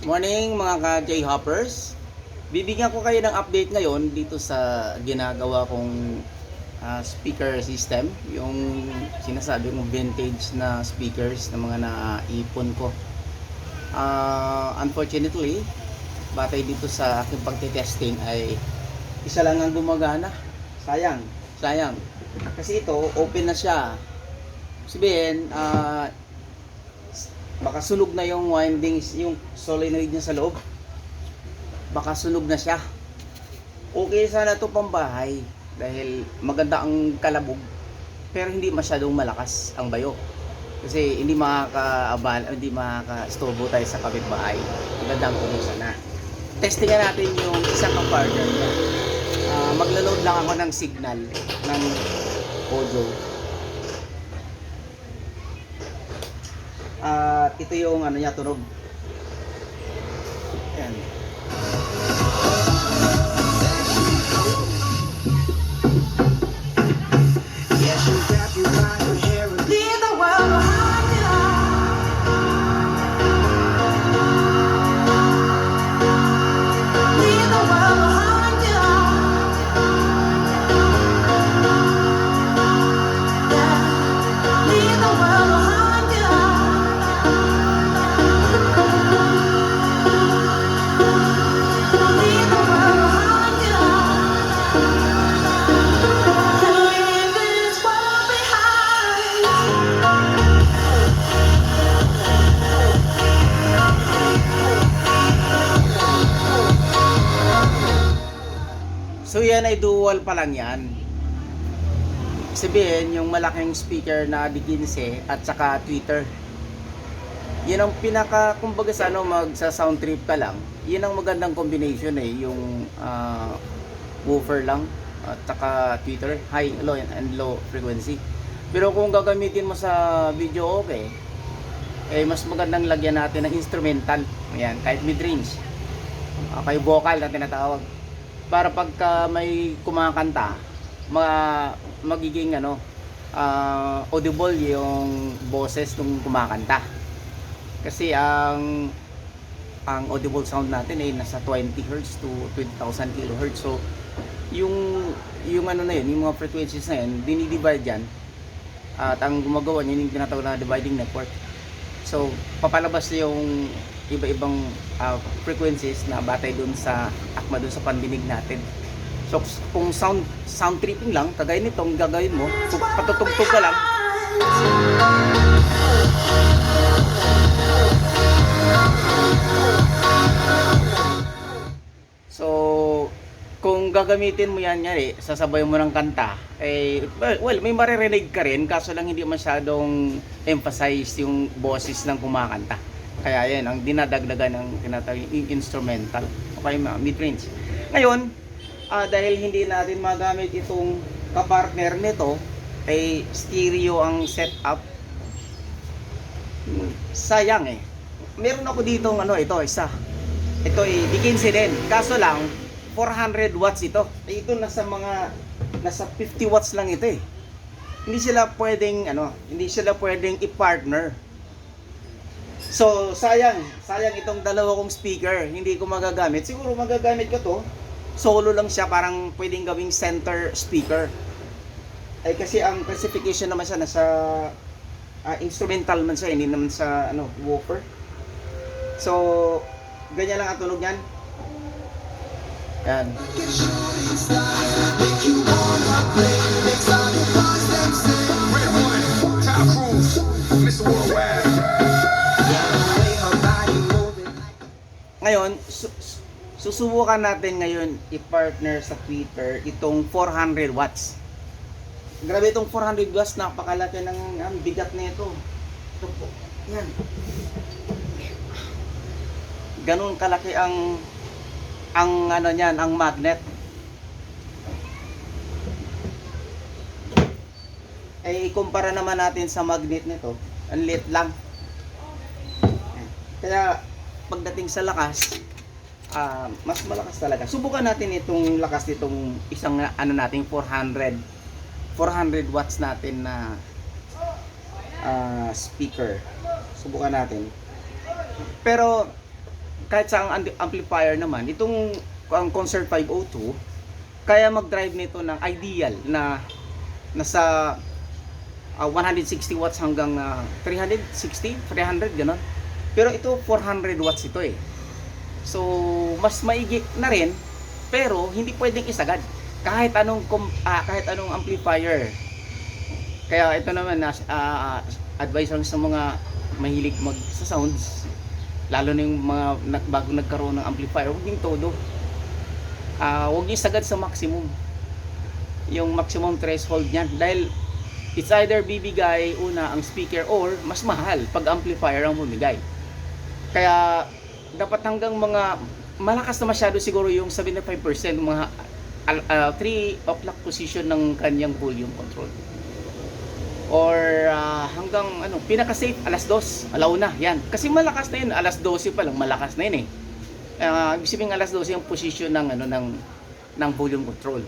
Morning mga ka-J-Hoppers. Bibigyan ko kayo ng update ngayon dito sa ginagawa kong speaker system. Yung sinasabi kong vintage na speakers na mga naipon ko. Unfortunately, batay dito sa aking pagtitesting ay isa lang ang gumagana. Sayang. Kasi ito, open na siya. Sabihin, baka sunog na yung windings, yung solenoid niya sa loob. Baka sunog na siya. Okay sana ito pambahay dahil maganda ang kalabog pero hindi masyadong malakas ang bayo. Kasi hindi makaka-istorbo tayo sa kapitbahay. Maganda ang kuno sana. Testingan natin yung isang partner niya. Magla-load lang ako ng signal ng audio. At ito yung ano niya, tunog. Ayan. So yan ay dual pa lang yan. Sabihin yung malaking speaker na D15 at saka tweeter. Yan ang pinaka, kumbaga sa ano, magsa sound trip ka lang. Yan ang magandang combination yung woofer lang at saka tweeter, high, low and low frequency. Pero kung gagamitin mo sa video okay, mas magandang lagyan natin ng instrumental. Ayan, kahit mid-range. Kay vocal na tinatawag. Para pagka may kumakanta, magiging audible yung boses ng kumakanta. Kasi ang audible sound natin ay nasa 20 Hz to 20,000 kHz. So yung ano na yun, yung mga frequencies na yun, dinidivide yan. At ang gumagawa niyan yung tinatawag na dividing network. So papalabas yung iba-ibang frequencies na batay dun sa akma dun sa pandinig natin. So kung sound tripping lang, kagaya nito, ang gagawin mo, so, patutugtog ka lang. So kung gagamitin mo yan, sasabay mo ng kanta, may maririnig ka rin, kaso lang hindi masyadong emphasize yung boses ng kumakanta. Kaya yan, ang dinadagdagan ng tinatawag instrumental. Okay, mid-range. Ngayon, dahil hindi natin magamit itong kapartner nito, stereo ang setup. Sayang Meron ako dito ito, isa. Ito ay D15 din. Kaso lang, 400 watts ito. Ito nasa 50 watts lang ito Hindi sila pwedeng i-partner. So sayang itong dalawa kong speaker, hindi ko magagamit. Siguro magagamit ko to, solo lang siya, parang pwedeng gawing center speaker. Kasi ang classification naman siya nasa instrumental man siya, hindi naman sa woofer. So ganyan lang ang tunog niyan. Yan. Ngayon, susubukan natin ngayon i-partner sa tweeter itong 400 watts. Grabe itong 400 watts, napakalaki ng bigat nito. Ito po. Yan. Ganun kalaki ang magnet. Ikumpara naman natin sa magnet nito, ang liit lang. Kaya pagdating sa lakas, mas malakas talaga. Subukan natin itong lakas nitong isang nating 400 watts natin na speaker. Subukan natin. Pero kahit sa ang amplifier naman, itong ang Concert 502, kaya mag-drive nito ng ideal na nasa 160 watts hanggang 360, 300 gano'n. Pero ito 400 watts ito eh. So mas maigi na rin, pero hindi pwedeng isagad kahit anong amplifier. Kaya ito naman advice lang sa mga mahilig sa sounds, lalo na yung mga bago nagkaroon ng amplifier, huwag yung todo. Huwag yung sagad sa maximum, yung maximum threshold niyan, dahil it's either bibigay una ang speaker or mas mahal pag amplifier ang bumigay. Kaya dapat hanggang mga malakas na masyado siguro yung 75%, mga 3 o'clock position ng kanyang volume control. Or hanggang pinaka safe alas 2, alauna, yan. Kasi malakas na yun, alas 12 pa lang malakas na yun eh. Ibig sabihin alas 12 yung position ng volume control.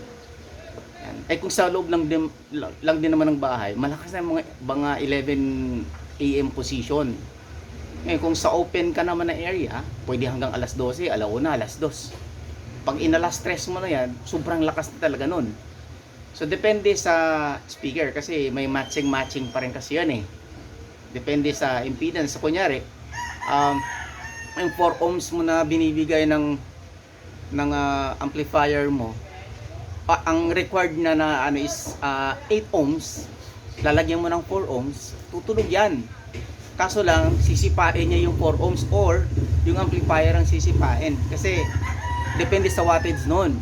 Yan. Ay kung sa loob lang din naman ng bahay, malakas na yung mga 11 AM position. Kung sa open ka naman na area, pwede hanggang alas 12, alauna, alas 2. Pag inalas 3 mo na yan, sobrang lakas na talaga nun. So depende sa speaker kasi may matching pa rin kasi yan eh. Depende sa impedance. So kunyari, yung 4 ohms mo na binibigay ng amplifier mo, ang required na is 8 ohms, lalagyan mo ng 4 ohms, tutunog yan. Kaso lang, sisipain niya yung 4 ohms or yung amplifier ang sisipain. Kasi depende sa wattage nun.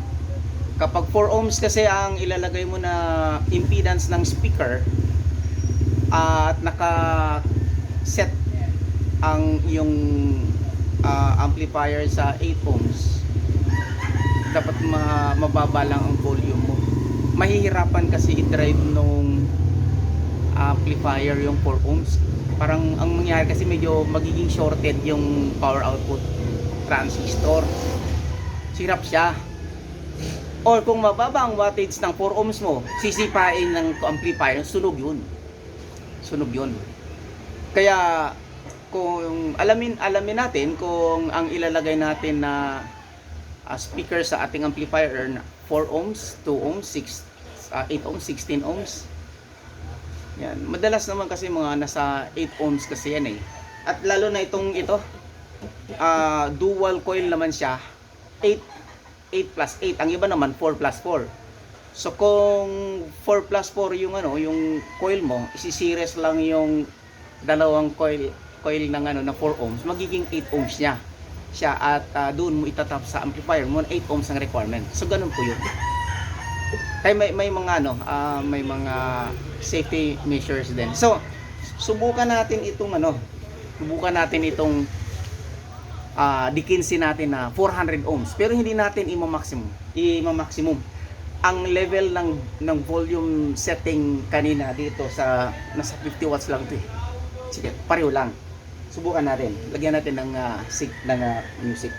Kapag 4 ohms kasi ang ilalagay mo na impedance ng speaker at naka-set ang yung amplifier sa 8 ohms, dapat mababa lang ang volume mo. Mahihirapan kasi i-drive nung amplifier yung 4 ohms. Parang ang mangyayari kasi medyo magiging shorted yung power output transistor. Sirap siya. Or kung mababa ang wattage ng 4 ohms mo, sisipain ng amplifier, sunog yun. Kaya kung alamin natin kung ang ilalagay natin na speaker sa ating amplifier 4 ohms, 2 ohms, 8 ohms, 16 ohms. Yan, madalas naman kasi mga nasa 8 ohms kasi yan eh. At lalo na ito dual coil naman siya, 8 plus 8, ang iba naman 4 plus 4. So kung 4 plus 4 yung yung coil mo, isi-series lang yung dalawang coil ng na 4 ohms, magiging 8 ohms siya at doon mo itatap sa amplifier mo 8 ohms ang requirement. So ganun po yun. Kaya may mga may mga safety measures din. So subukan natin itong dikinsin natin na 400 ohms, pero hindi natin i-maximum ang level ng volume setting kanina dito sa nasa 50 watts lang ito eh. Sige, pareho lang. Subukan natin. Lagyan natin ng music.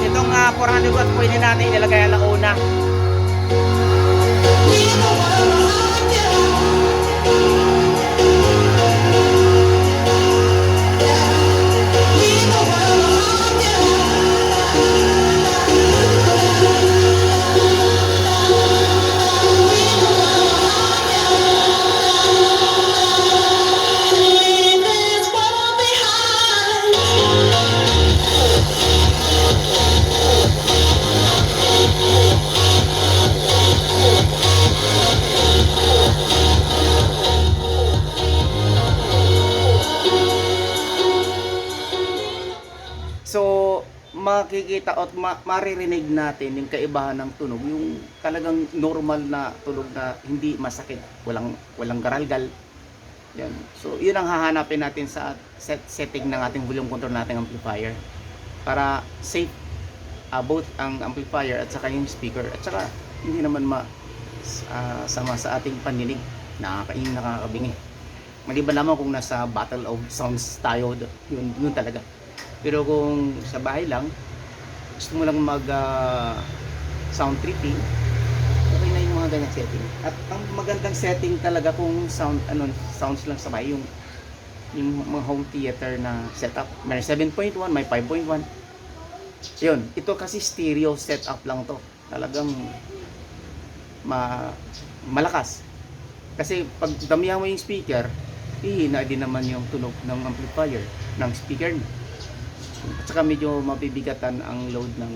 Itong 400 watts pwede natin ilagay alauna. makikita at maririnig natin yung kaibahan ng tunog, yung talagang normal na tunog na hindi masakit, walang garalgal. Yan. So, yun ang hahanapin natin sa setting ng ating volume control nating amplifier para safe both ang amplifier at saka yung speaker at saka hindi naman sama sa ating pandinig, nakakabingi. Maliban naman kung nasa battle of sounds tayo, yun talaga. Pero kung sa bahay lang, gusto mo lang mag sound tripping, okay na yung mga ganyang setting. At ang magandang setting talaga kung sounds lang sa bahay, yung mga home theater na setup. May 7.1, may 5.1. Yun, ito kasi stereo setup lang to. Talagang malakas. Kasi pag damihan mo yung speaker, hihina din naman yung tunog ng amplifier, ng speaker niya. At saka medyo mabibigatan ang load ng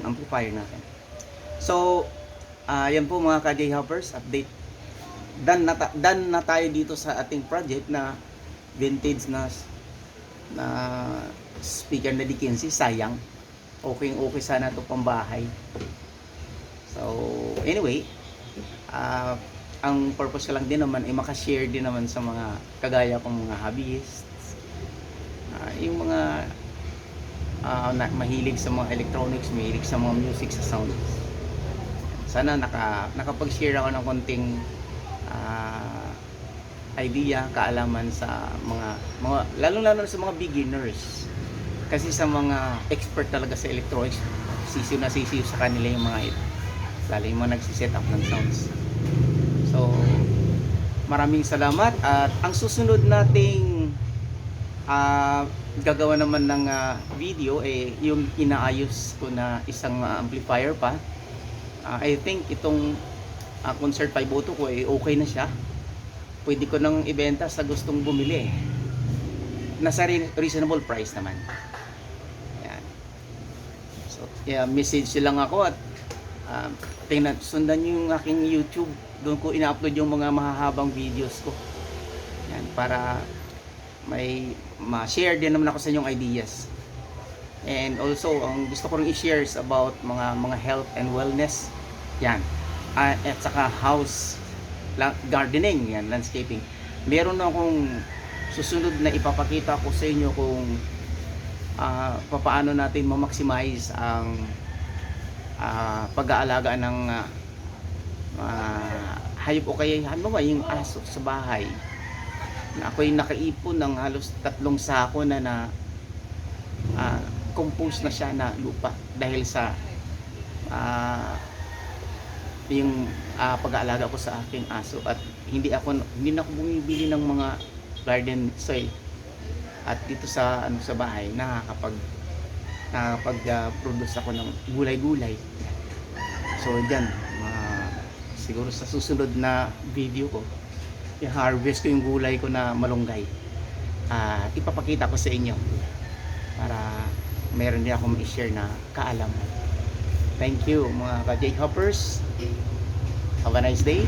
amplifier natin. So, yan po mga ka-J Hoppers, update. Done na tayo dito sa ating project na vintage na speaker na D15. Sayang. Okay sana ito pang bahay. So, anyway, ang purpose ko lang din naman ay makashare din naman sa mga kagaya kong mga hobbyists, yung mga mahilig sa mga electronics, mahilig sa mga music, sa sound. Sana nakapag-share ako ng konting idea, kaalaman sa mga lalo sa mga beginners. Kasi sa mga expert talaga sa electronics, sisiw sa kanila yung mga ito. Lalo yung mga nagsiset up ng sounds. So, maraming salamat at ang susunod nating gagawa naman ng video yung inaayos ko na isang amplifier pa. I think itong Concert 502 ko okay na siya. Pwede ko nang ibenta sa gustong bumili. Nasa reasonable price naman. Yan. So, message lang ako at sundan nyo yung aking YouTube. Doon ko ina-upload yung mga mahahabang videos ko. Yan, para may ma-share din naman ako sa inyong ideas. And also, ang gusto ko rin i-share about mga health and wellness. Yan. At saka house gardening, yan, landscaping. Meron na akong susunod na ipapakita ko sa inyo kung paano natin ma-maximize ang pag-aalaga ng hayop o kaya yung aso sa bahay. Ako'y nakaipon ng halos 3 sako na compost na siya na lupa dahil sa yung pag-aalaga ko sa aking aso at hindi na ako bumibili ng mga garden soil. At dito sa sa bahay nakakapag-produce ako ng gulay-gulay. So diyan, siguro sa susunod na video ko, i-harvest ko yung gulay ko na malunggay. Ipapakita ko sa inyo para meron din akong i-share na kaalaman. Thank you mga ka-J Hoppers. Have a nice day.